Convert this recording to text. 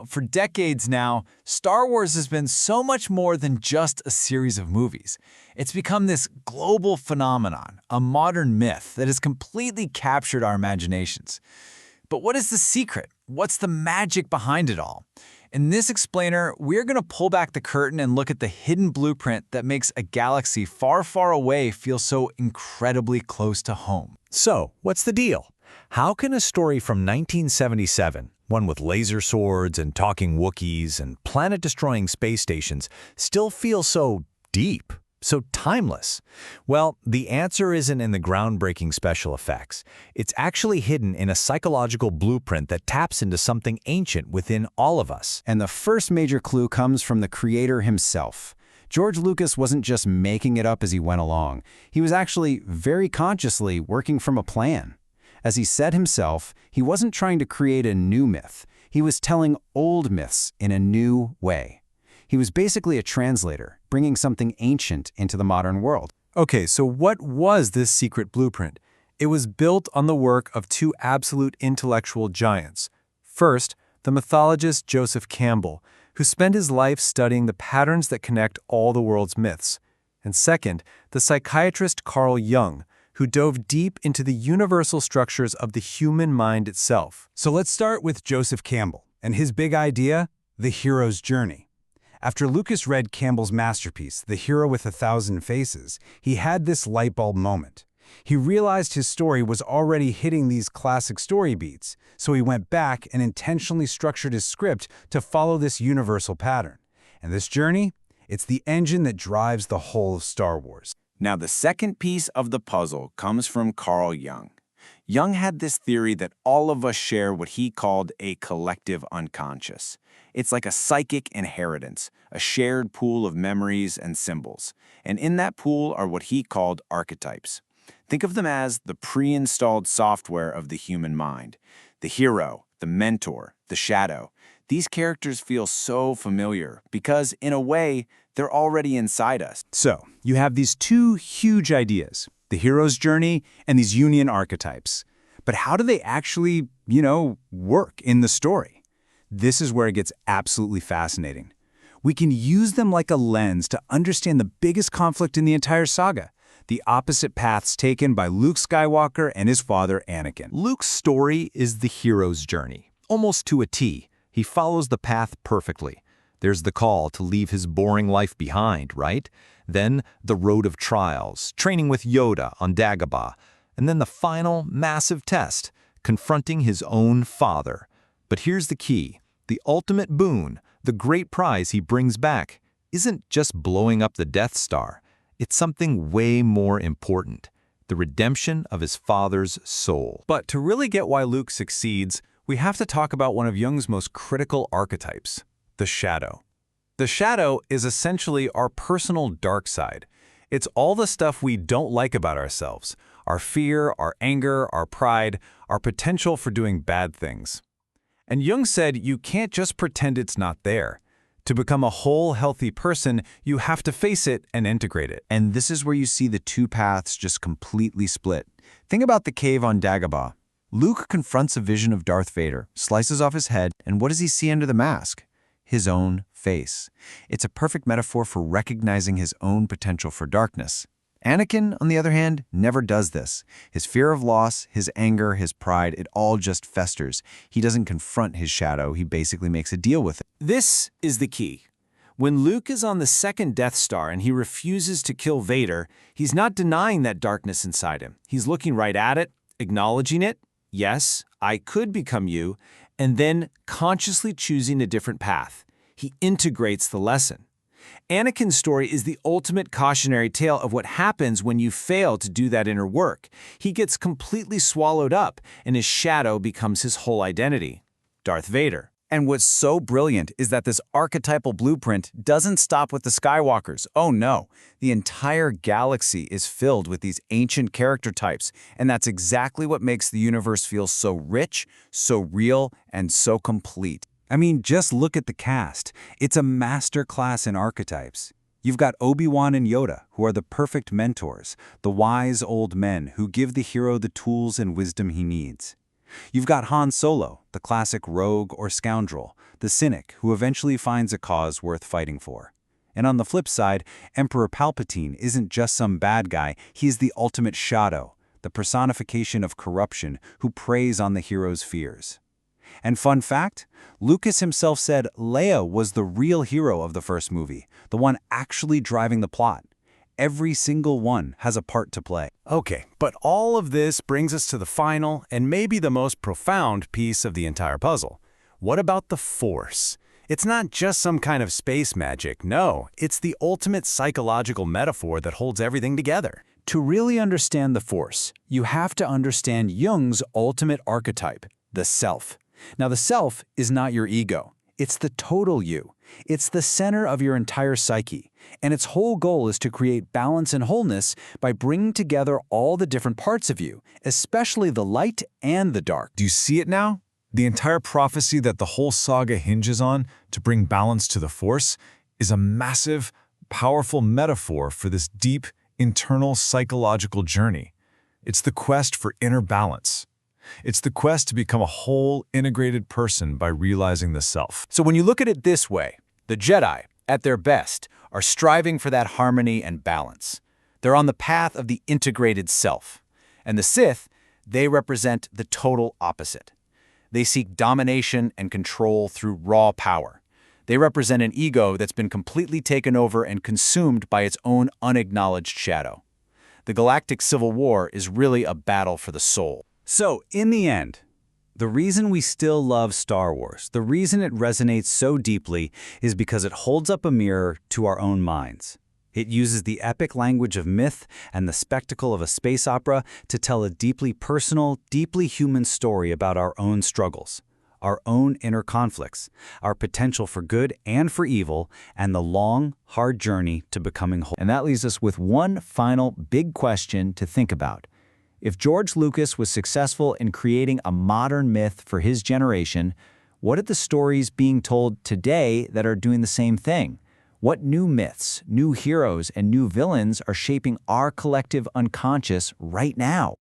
For decades now, Star Wars has been so much more than just a series of movies. It's become this global phenomenon, a modern myth that has completely captured our imaginations. But what is the secret? What's the magic behind it all? In this explainer, we're going to pull back the curtain and look at the hidden blueprint that makes a galaxy far, far away feel so incredibly close to home. So, what's the deal? How can a story from 1977, one with laser swords and talking Wookiees and planet-destroying space stations, still feel so deep, so timeless? Well, the answer isn't in the groundbreaking special effects. It's actually hidden in a psychological blueprint that taps into something ancient within all of us. And the first major clue comes from the creator himself. George Lucas wasn't just making it up as he went along. He was actually very consciously working from a plan. As he said himself, he wasn't trying to create a new myth. He was telling old myths in a new way. He was basically a translator, bringing something ancient into the modern world. Okay, so what was this secret blueprint? It was built on the work of two absolute intellectual giants. First, the mythologist Joseph Campbell, who spent his life studying the patterns that connect all the world's myths. And second, the psychiatrist Carl Jung, who dove deep into the universal structures of the human mind itself. So let's start with Joseph Campbell and his big idea, the hero's journey. After Lucas read Campbell's masterpiece, The Hero with 1,000 Faces, he had this light bulb moment. He realized his story was already hitting these classic story beats, so he went back and intentionally structured his script to follow this universal pattern. And this journey, it's the engine that drives the whole of Star Wars. Now, the second piece of the puzzle comes from Carl Jung. Jung had this theory that all of us share what he called a collective unconscious. It's like a psychic inheritance, a shared pool of memories and symbols. And in that pool are what he called archetypes. Think of them as the pre-installed software of the human mind. The hero, the mentor, the shadow. These characters feel so familiar because, in a way, they're already inside us. So, you have these two huge ideas, the hero's journey and these union archetypes. But how do they actually, work in the story? This is where it gets absolutely fascinating. We can use them like a lens to understand the biggest conflict in the entire saga, the opposite paths taken by Luke Skywalker and his father Anakin. Luke's story is the hero's journey, almost to a T. He follows the path perfectly. There's the call to leave his boring life behind, right? Then the road of trials, training with Yoda on Dagobah, and then the final massive test, confronting his own father. But here's the key. The ultimate boon, the great prize he brings back, isn't just blowing up the Death Star. It's something way more important, the redemption of his father's soul. But to really get why Luke succeeds, we have to talk about one of Jung's most critical archetypes, the shadow. The shadow is essentially our personal dark side. It's all the stuff we don't like about ourselves, our fear, our anger, our pride, our potential for doing bad things. And Jung said you can't just pretend it's not there. To become a whole, healthy person, you have to face it and integrate it. And this is where you see the two paths just completely split. Think about the cave on Dagobah. Luke confronts a vision of Darth Vader, slices off his head, and what does he see under the mask? His own face. It's a perfect metaphor for recognizing his own potential for darkness. Anakin, on the other hand, never does this. His fear of loss, his anger, his pride, it all just festers. He doesn't confront his shadow, he basically makes a deal with it. This is the key. When Luke is on the second Death Star and he refuses to kill Vader, he's not denying that darkness inside him. He's looking right at it, acknowledging it. Yes, I could become you, and then consciously choosing a different path. He integrates the lesson. Anakin's story is the ultimate cautionary tale of what happens when you fail to do that inner work. He gets completely swallowed up, and his shadow becomes his whole identity. Darth Vader. And what's so brilliant is that this archetypal blueprint doesn't stop with the Skywalkers. Oh no, the entire galaxy is filled with these ancient character types, and that's exactly what makes the universe feel so rich, so real, and so complete. I mean, just look at the cast. It's a masterclass in archetypes. You've got Obi-Wan and Yoda, who are the perfect mentors, the wise old men who give the hero the tools and wisdom he needs. You've got Han Solo, the classic rogue or scoundrel, the cynic who eventually finds a cause worth fighting for. And on the flip side, Emperor Palpatine isn't just some bad guy, he's the ultimate shadow, the personification of corruption who preys on the hero's fears. And fun fact, Lucas himself said Leia was the real hero of the first movie, the one actually driving the plot. Every single one has a part to play. Okay, but all of this brings us to the final and maybe the most profound piece of the entire puzzle. What about the Force? It's not just some kind of space magic, no, it's the ultimate psychological metaphor that holds everything together. To really understand the Force, you have to understand Jung's ultimate archetype, the self. Now, the self is not your ego. It's the total you. It's the center of your entire psyche. And its whole goal is to create balance and wholeness by bringing together all the different parts of you, especially the light and the dark. Do you see it now? The entire prophecy that the whole saga hinges on to bring balance to the Force is a massive, powerful metaphor for this deep, internal psychological journey. It's the quest for inner balance. It's the quest to become a whole, integrated person by realizing the self. So when you look at it this way, the Jedi, at their best, are striving for that harmony and balance. They're on the path of the integrated self. And the Sith, they represent the total opposite. They seek domination and control through raw power. They represent an ego that's been completely taken over and consumed by its own unacknowledged shadow. The galactic civil war is really a battle for the soul. So, in the end, the reason we still love Star Wars, the reason it resonates so deeply, is because it holds up a mirror to our own minds. It uses the epic language of myth and the spectacle of a space opera to tell a deeply personal, deeply human story about our own struggles, our own inner conflicts, our potential for good and for evil, and the long, hard journey to becoming whole. And that leaves us with one final big question to think about. If George Lucas was successful in creating a modern myth for his generation, what are the stories being told today that are doing the same thing? What new myths, new heroes, and new villains are shaping our collective unconscious right now?